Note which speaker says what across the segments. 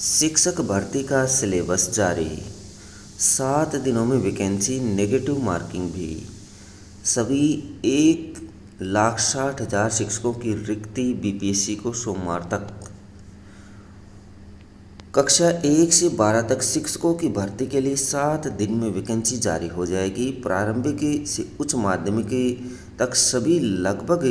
Speaker 1: शिक्षक भर्ती का सिलेबस जारी। 7 दिनों में वैकेंसी, नेगेटिव मार्किंग भी। सभी 1,60,000 शिक्षकों की रिक्ति बीपीएससी को सोमवार तक। कक्षा 1 से 12 तक शिक्षकों की भर्ती के लिए 7 दिन में वैकेंसी जारी हो जाएगी। प्रारंभिक से उच्च माध्यमिक तक सभी लगभग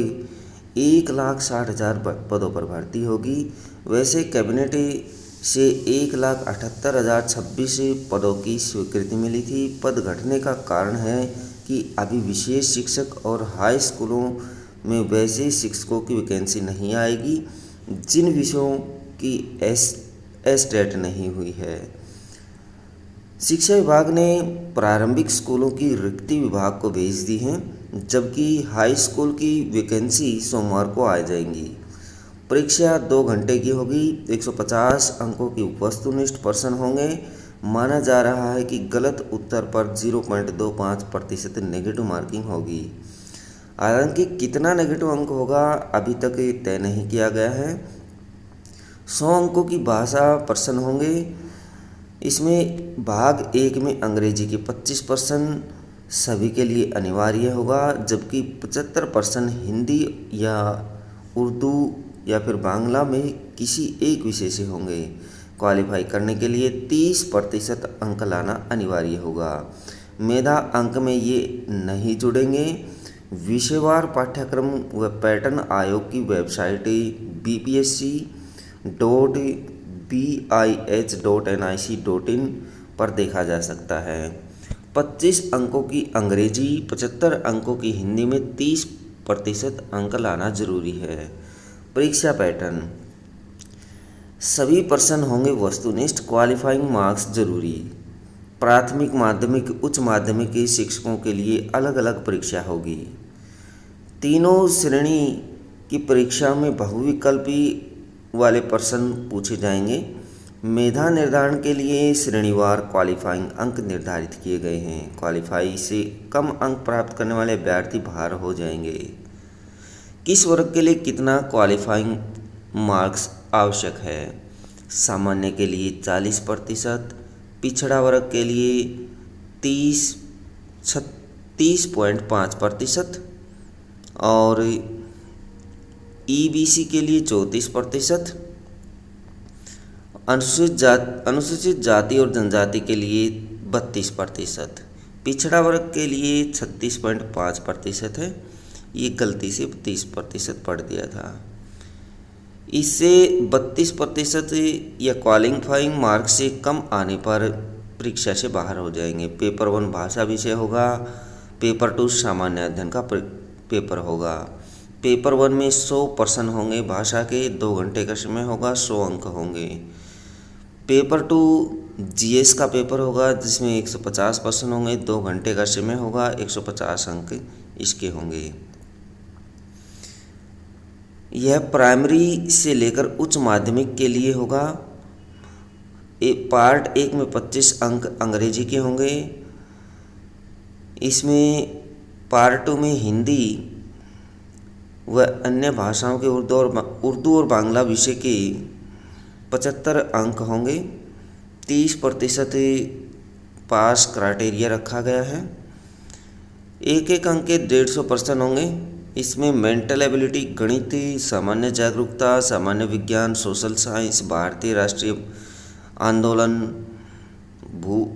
Speaker 1: 1,60,000 पदों पर भर्ती होगी। वैसे कैबिनेट से 1,78,026 पदों की स्वीकृति मिली थी। पद घटने का कारण है कि अभी विशेष शिक्षक और हाई स्कूलों में वैसे शिक्षकों की वैकेंसी नहीं आएगी जिन विषयों की एसटेट नहीं हुई है। शिक्षा विभाग ने प्रारंभिक स्कूलों की रिक्ति विभाग को भेज दी हैं, जबकि हाई स्कूल की वैकेंसी सोमवार को आ जाएंगी। परीक्षा 2 घंटे की होगी। 150 अंकों की वस्तुनिष्ठ प्रश्न होंगे। माना जा रहा है कि गलत उत्तर पर 0.25% नेगेटिव मार्किंग होगी। हालांकि कितना नेगेटिव अंक होगा अभी तक तय नहीं किया गया है। 100 अंकों की भाषा प्रश्न होंगे। इसमें भाग 1 में अंग्रेजी के 25% सभी के लिए अनिवार्य होगा, जबकि 75% हिंदी या उर्दू या फिर बांग्ला में किसी एक विषय से होंगे। क्वालिफाई करने के लिए 30% अंक लाना अनिवार्य होगा। मेधा अंक में ये नहीं जुड़ेंगे। विषयवार पाठ्यक्रम व पैटर्न आयोग की वेबसाइट bpsc.bih.nic.in पर देखा जा सकता है। 25 अंकों की अंग्रेजी, 75 अंकों की हिंदी में 30% अंक लाना जरूरी है। परीक्षा पैटर्न: सभी प्रश्न होंगे वस्तुनिष्ठ। क्वालिफाइंग मार्क्स जरूरी। प्राथमिक, माध्यमिक, उच्च माध्यमिक के शिक्षकों के लिए अलग अलग परीक्षा होगी। तीनों श्रेणी की परीक्षा में बहुविकल्पी वाले प्रश्न पूछे जाएंगे। मेधा निर्धारण के लिए श्रेणीवार क्वालिफाइंग अंक निर्धारित किए गए हैं। क्वालिफाई से कम अंक प्राप्त करने वाले अभ्यर्थी बाहर हो जाएंगे। किस वर्ग के लिए कितना क्वालिफाइंग मार्क्स आवश्यक है? सामान्य के लिए 40%, पिछड़ा वर्ग के लिए 30.5% और ईबीसी के लिए 34%, अनुसूचित जाति और जनजाति के लिए 32%, पिछड़ा वर्ग के लिए 36.5% है। ये गलती से 30% पढ़ दिया था। इससे 32% या क्वालिफाइंग मार्क से कम आने पर परीक्षा से बाहर हो जाएंगे। पेपर 1 भाषा विषय होगा। पेपर 2 सामान्य अध्ययन का पेपर होगा। पेपर 1 में 100 प्रश्न होंगे। भाषा के 2 घंटे का समय होगा, 100 अंक होंगे। पेपर 2 जीएस का पेपर होगा, जिसमें 150 प्रश्न होंगे, 2 घंटे का समय होगा, 150 अंक इसके होंगे। यह प्राइमरी से लेकर उच्च माध्यमिक के लिए होगा। पार्ट 1 में 25 अंक अंग्रेजी के होंगे। इसमें पार्ट 2 में हिंदी व अन्य भाषाओं के उर्दू और बांग्ला विषय के 75 अंक होंगे। 30% पास क्राइटेरिया रखा गया है। एक अंक के 150 प्रश्न होंगे। इसमें मेंटल एबिलिटी, गणित, सामान्य जागरूकता, सामान्य विज्ञान, सोशल साइंस, भारतीय राष्ट्रीय आंदोलन,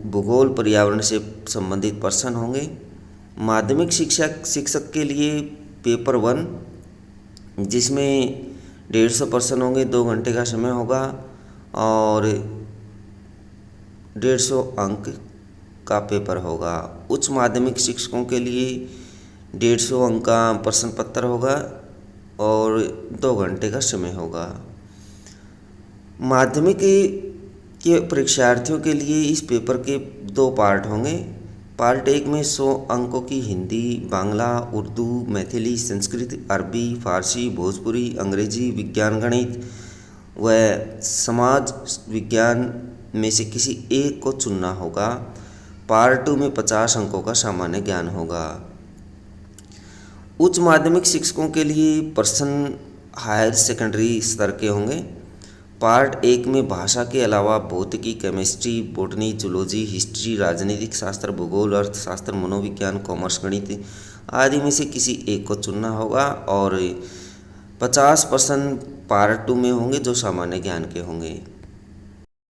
Speaker 1: भूगोल, पर्यावरण से संबंधित प्रश्न होंगे। माध्यमिक शिक्षक के लिए पेपर 1, जिसमें 150 प्रश्न होंगे, 2 घंटे का समय होगा और 150 अंक का पेपर होगा। उच्च माध्यमिक शिक्षकों के लिए 150 अंक का प्रश्न पत्र होगा और 2 घंटे का समय होगा। माध्यमिक के परीक्षार्थियों के लिए इस पेपर के 2 पार्ट होंगे। पार्ट 1 में 100 अंकों की हिंदी, बांग्ला, उर्दू, मैथिली, संस्कृत, अरबी, फारसी, भोजपुरी, अंग्रेजी, विज्ञान, गणित व समाज विज्ञान में से किसी एक को चुनना होगा। पार्ट 2 में 50 अंकों का सामान्य ज्ञान होगा। उच्च माध्यमिक शिक्षकों के लिए प्रश्न हायर सेकेंडरी स्तर के होंगे। पार्ट 1 में भाषा के अलावा भौतिकी, केमिस्ट्री, बॉटनी, जूलॉजी, हिस्ट्री, राजनीतिक शास्त्र, भूगोल, अर्थशास्त्र, मनोविज्ञान, कॉमर्स, गणित आदि में से किसी एक को चुनना होगा और 50% पार्ट 2 में होंगे जो सामान्य ज्ञान के होंगे।